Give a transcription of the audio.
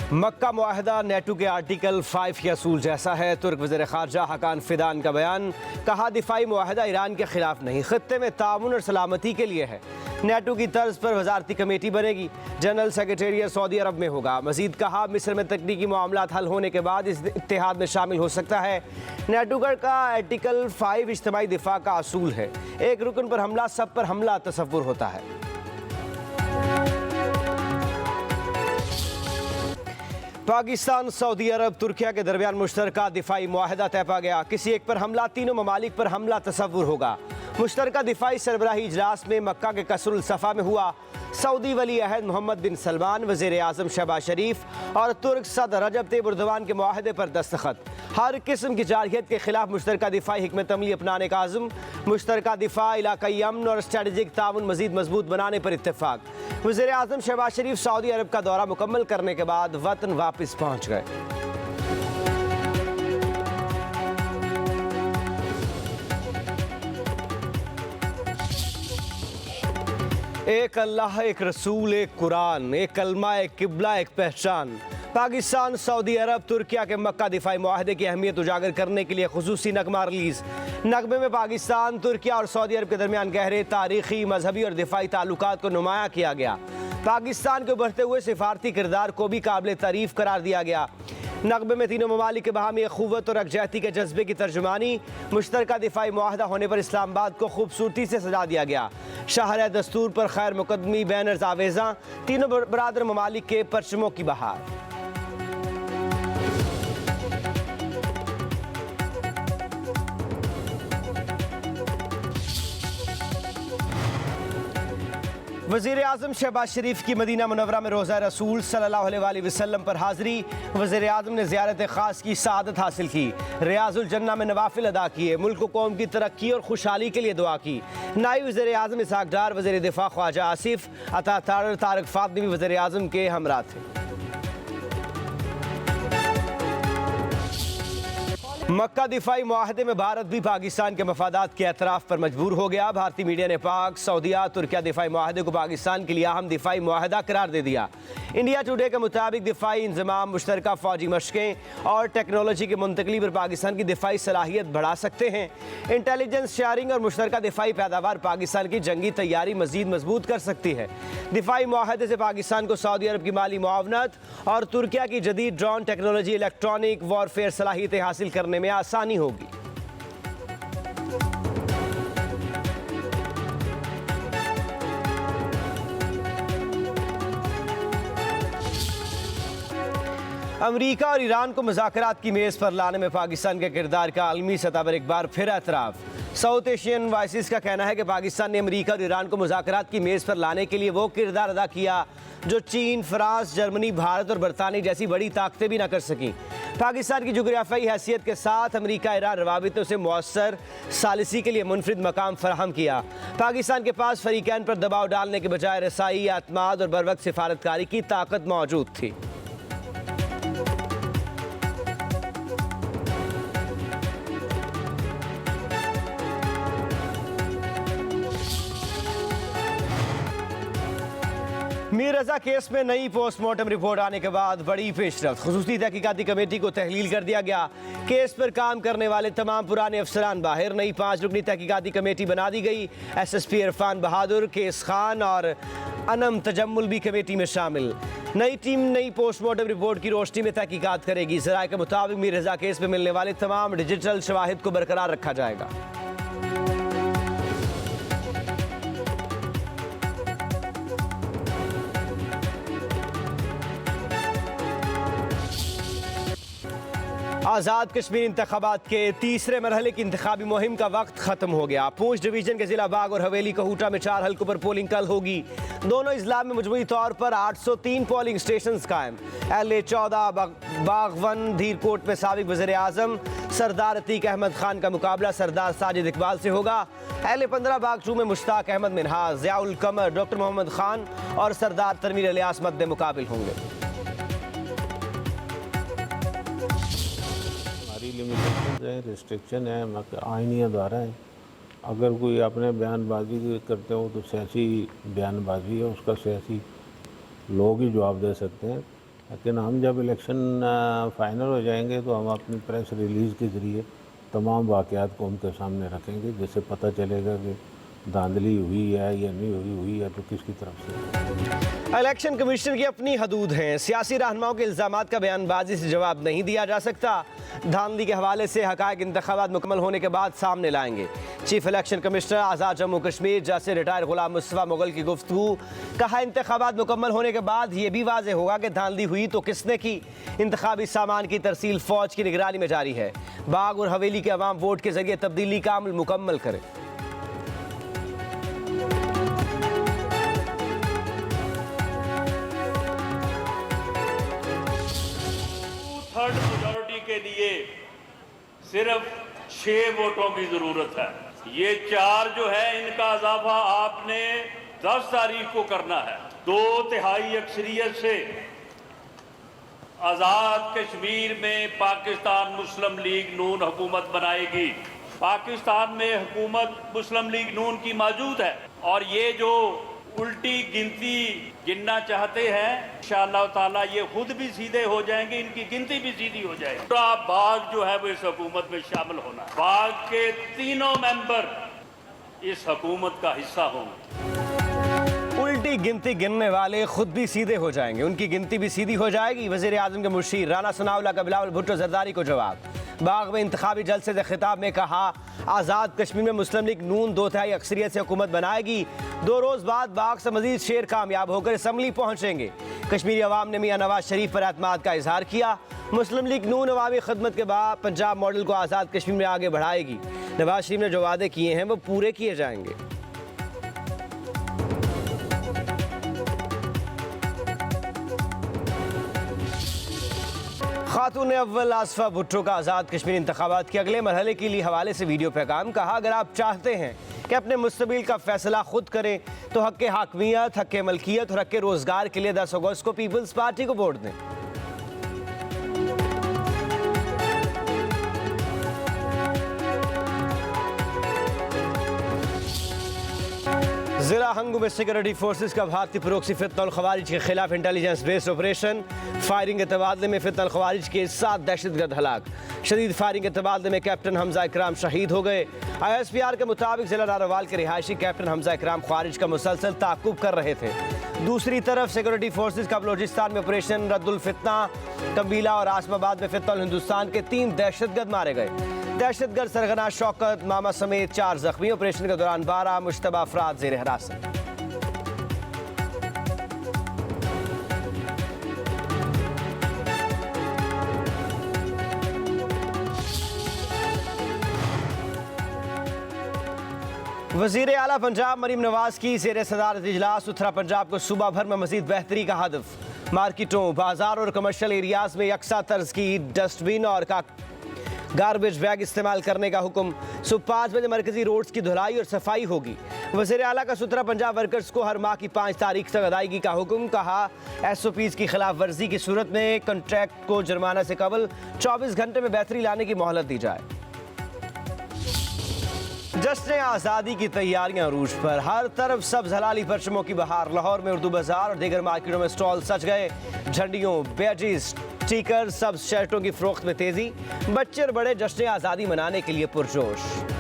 मक्का मुआहदा NATO के article 5 के असूल जैसा है। तुर्क वज़ीर ख़ारजा हकान फ़िदान का बयान, कहा दिफाई मुआहदा ईरान के ख़िलाफ़ नहीं, ख़ित्ते में ताउन और सलामती के लिए है। नेटो की तर्ज पर वज़ारती कमेटी बनेगी, जनरल सेक्रेटेरिएट सऊदी अरब में होगा। मज़ीद कहा, मिस्र में तकनीकी मामलात हल होने के बाद इस इत्तेहाद में शामिल हो सकता है। नेटो का आर्टिकल 5 इज्तिमाई दिफा का असूल है। एक रुकन पर हमला सब पर हमला तसव्वुर होता है। पाकिस्तान, सऊदी अरब, तुर्किया के दरमियान मुश्तरका दिफाई मुआहदा तय पा गया। किसी एक पर हमला तीनों ममालिक पर हमला तसव्वुर होगा। मुश्तरका दिफाई सरबराही इजलास में मक्का के कसरुल सफ़ा में हुआ। सऊदी वली अहद मोहम्मद बिन सलमान, वज़ीर आज़म शहबाज शरीफ और तुर्क सदर रजब तैयब एर्दोगान के मुआहदे पर दस्तखत। हर किस्म की जारहियत के खिलाफ मुश्तरका दिफाई हिकमत अमली अपनाने का आज़म। मुश्तरका दिफा, इलाकाई अमन और स्ट्रेटजिक ताउन मज़ीद मजबूत बनाने पर इत्तेफाक। वज़ीर आज़म शहबाज शरीफ सऊदी अरब का दौरा मुकम्मल करने के बाद वतन वापस पहुँच गए। एक अल्लाह, एक रसूल, एक कुरान, एक कलमा, एक किबला, एक पहचान। पाकिस्तान, सऊदी अरब, तुर्किया के मक्का दिफाई मुआहदे की अहमियत उजागर करने के लिए खुसूसी नगमा रिलीज़। नगमे में पाकिस्तान, तुर्किया और सऊदी अरब के दरमियान गहरे तारीखी, मजहबी और दिफाई ताल्लुकात को नुमाया किया गया। पाकिस्तान के बढ़ते हुए सिफारती किरदार को भी काबिल तारीफ करार दिया गया। नगमे में तीनों ममालिक के बाहमी अखुव्वत और यकजहती के जज्बे की तर्जुमानी। मुश्तरका दिफाई मुआहदा होने पर इस्लामाबाद को खूबसूरती से सजा दिया गया। शहर दस्तूर पर खैर मुकदमी, बैनर्स आवेज़ा, तीनों बरादर ममालिक के परचमों की बहार। वज़ीर आज़म शहबाज शरीफ की मदीना मुनव्वरा में रोज़ा रसूल सल्लल्लाहु अलैहि वसल्लम पर हाज़री। वज़ीर आज़म ने ज़ियारत ख़ास की, सआदत हासिल की, रियाज़ुल जन्ना में नवाफिल अदा किए, मुल्क व कौम की तरक्की और खुशहाली के लिए दुआ की। नायब वज़ीर आज़म इसहाक़ डार, वज़ीर दिफ़ा ख्वाजा आसिफ अता तारक फ़ातमी भी वज़ीर आज़म के हमरा थे। मक्का दिफाई मुआहदे में भारत भी पाकिस्तान के मफादात के एतराफ़ पर मजबूर हो गया। भारतीय मीडिया ने पाक, सऊदीया, तुर्किया दिफाई मुआहदे को पाकिस्तान के लिए अहम दिफाई मुआहदा करार दे दिया। इंडिया टुडे के मुताबिक दिफाई इंज़माम, मुश्तरका फ़ौजी मशक़ें और टेक्नोलॉजी की मुंतकली पर पाकिस्तान की दिफाई सलाहियत बढ़ा सकते हैं। इंटेलिजेंस शेयरिंग और मुश्तरका दिफाई पैदावार पाकिस्तान की जंगी तैयारी मज़ीद मजबूत कर सकती है। दिफाई मुआहदे से पाकिस्तान को सऊदी अरब की माली मुआवनत और तुर्किया की जदीद ड्रोन टेक्नोलॉजी, इलेक्ट्रॉनिक वॉरफेयर सलाहियतें हासिल करने में आसानी होगी। अमेरिका और ईरान को मुज़ाकरात की मेज़ पर लाने में पाकिस्तान के किरदार का आलमी सतह पर एक बार फिर एतराफ़। साउथ एशियन वॉइसेस का कहना है कि पाकिस्तान ने अमेरिका और ईरान को मुज़ाकरात की मेज़ पर लाने के लिए वो किरदार अदा किया जो चीन, फ्रांस, जर्मनी, भारत और बरतानिया जैसी बड़ी ताकतें भी न कर सकीं। पाकिस्तान की जुग्राफियाई हैसियत के साथ अमेरिका ईरान रवाबितों से मौसर सालिसी के लिए मुनफरिद मकाम फराहम किया। पाकिस्तान के पास फरीकैन पर दबाव डालने के बजाय रसाई, अतमाद और बरवक्त सिफारतकारी की ताकत मौजूद थी। मीर रजा केस में नई पोस्टमार्टम रिपोर्ट आने के बाद बड़ी पेशरफ्त। खुसूसी तहकीकाती कमेटी को तहलील कर दिया गया। केस पर काम करने वाले तमाम पुराने अफसरान बाहर, नई 5 रुकनी तहकीकाती कमेटी बना दी गई। SSP इरफान बहादुर, केस खान और अनम तजम्मुल भी कमेटी में शामिल। नई टीम नई पोस्टमार्टम रिपोर्ट की रोशनी में तहकीकात करेगी। ज़राए के मुताबिक मीर रजा केस में मिलने वाले तमाम डिजिटल शवाहिद को बरकरार रखा जाएगा। आज़ाद कश्मीर इंतखाबात के तीसरे मरहले की इंतखाबी मुहिम का वक्त ख़त्म हो गया। पूंछ डिवीज़न के ज़िला बाग और हवेली कहूटा में 4 हल्कों पर पोलिंग कल होगी। दोनों अजला में मजमूई तौर पर 803 पोलिंग स्टेशन कायम। LA 14 बागवन धीरकोट में साबिक वज़ीर आज़म सरदार अतीक अहमद खान का मुकाबला सरदार साजिद इकबाल से होगा। LA 15 बाग 2 में मुश्ताक अहमद मिनहाज, ज़ियाउल कमर, डॉक्टर मोहम्मद खान और सरदार तनवीर इलियास मद्दे मुकाबिल होंगे। लिमिटेशंस हैं, रिस्ट्रिक्शन है, आइनी अदारा है। अगर कोई अपने बयानबाजी करते हो तो सियासी बयानबाजी है, उसका सियासी लोग ही जवाब दे सकते हैं। लेकिन हम जब इलेक्शन फाइनल हो जाएंगे तो हम अपनी प्रेस रिलीज़ के ज़रिए तमाम वाक़यात को उनके सामने रखेंगे, जिससे पता चलेगा कि धांधली हुई है या नहीं हुई है तो किसकी तरफ से। इलेक्शन कमीशन की अपनी हदूद हैं। सियासी रहनुमाओं के इल्ज़ामात का बयानबाजी से जवाब नहीं दिया जा सकता। धांधली के हवाले से हक़ाइक़ इंतख़ाबात मुकम्मल होने के बाद सामने लाएंगे। चीफ इलेक्शन कमिश्नर आज़ाद जम्मू कश्मीर जैसे रिटायर गुलाम मुस्तफ़ा मुगल की गुफ्तगू। कहा इंतख़ाबात मुकम्मल होने के बाद ये भी वाज़ेह होगा कि धांधली हुई तो किसने की। इंतख़ाबी सामान की तरसील फ़ौज की निगरानी में जारी है। बाग और हवेली के अवाम वोट के ज़रिए तब्दीली का अमल मुकम्मल करें। थर्ड मेजॉरिटी के लिए सिर्फ 6 वोटों की जरूरत है। ये 4 जो है इनका इजाफा आपने 10 तारीख को करना है। 2/3 अक्सरियत से आज़ाद कश्मीर में पाकिस्तान मुस्लिम लीग नून हुकूमत बनाएगी। पाकिस्तान में हुकूमत मुस्लिम लीग नून की मौजूद है और ये जो उल्टी गिनती गिनना चाहते हैं इंशाअल्लाह ताला ये खुद भी सीधे हो जाएंगे, इनकी गिनती भी सीधी हो जाएगी। पूरा बाग जो है वो इस हुकूमत में शामिल होना है। बाग के तीनों मेंबर इस हुकूमत का हिस्सा होंगे। उल्टी गिनती गिनने वाले खुद भी सीधे हो जाएंगे, उनकी गिनती भी सीधी हो जाएगी। वज़ीर आज़म के मुशीर राना सनाउल्लाह का बिलावल भुट्टो जरदारी को जवाब। बाग में इंतखाबी जलसे से खिताब में कहा आज़ाद कश्मीर में मुस्लिम लीग नून 2/3 अक्सरियत से हुकूमत बनाएगी। 2 रोज़ बाद बाग से मजीद शेर कामयाब होकर असम्बली पहुँचेंगे। कश्मीरी अवाम ने मियाँ नवाज शरीफ पर एतमाद का इजहार किया। मुस्लिम लीग नून अवामी खदमत के बाद पंजाब मॉडल को आज़ाद कश्मीर में आगे बढ़ाएगी। नवाज शरीफ ने जो वादे किए हैं वो पूरे किए जाएंगे। खातून अव्वल आसफा भुट्टो का आज़ाद कश्मीर इंतखाबात के अगले मरहले के लिए हवाले से वीडियो पैगाम। कहा अगर आप चाहते हैं कि अपने मुस्तकबिल का फैसला खुद करें तो हक़ हाकमियत, हक़ मलकियत और हक़ रोज़गार के लिए 10 अगस्त को पीपल्स पार्टी को वोट दें। ज़िला हंगू में सिक्योरिटी फोर्सेस का भारतीय प्रोक्सी फितनल खवारिज के खिलाफ इंटेलिजेंस बेस्ड ऑपरेशन। फायरिंग के तबादले में फितनल खवारिज के 7 दहशतगर्द हलाक। शदीद फायरिंग के तबादले में कैप्टन हमजा इकराम शहीद हो गए। ISPR के मुताबिक जिला नारोवाल के रिहायशी कैप्टन हमजा इकराम खवारिज का मुसलसल ताक़ुब कर रहे थे। दूसरी तरफ सिक्योरिटी फोर्सेस का बलोचिस्तान में ऑपरेशन रद्दुल फितना, कबीला और आसमाबाद में फितनल हिंदुस्तान के 3 दहशतगर्द मारे गए। दहशतगर्द सरगना शौकत मामा समेत 4 जख्मी। ऑपरेशन के दौरान 12 मुश्तबा अफराद ज़ेर हिरासत। वज़ीर आला पंजाब मरीम नवाज की ज़ेर सदारत इजलास। उत्तरा पंजाब को सूबा भर में मज़ीद बेहतरी का हदफ। मार्केटों, बाजार और कमर्शल एरियाज़ में यकसा तर्ज की डस्टबिन और गार्बेज बैग इस्तेमाल करने का हुक्म। सुबह 5 बजे मरकजी रोड्स की धुलाई और सफाई होगी। वज़ीर आला का उत्तरा पंजाब वर्कर्स को हर माह की 5 तारीख तक अदायगी का हुक्म। कहा SOPs की खिलाफ वर्जी की सूरत में कॉन्ट्रैक्ट को जुर्माना से कबल 24 घंटे में बेहतरी लाने की मोहलत दी जाए। जश्न आज़ादी की तैयारियां अरूज पर। हर तरफ सब्ज़ हलाली परचमों की बहार। लाहौर में उर्दू बाजार और दीगर मार्केटों में स्टॉल सज गए। झंडियों, बैजेस, स्टिकर, सब्ज़ शर्टों की फरोख्त में तेज़ी। बच्चे और बड़े जश्न आज़ादी मनाने के लिए पुरजोश।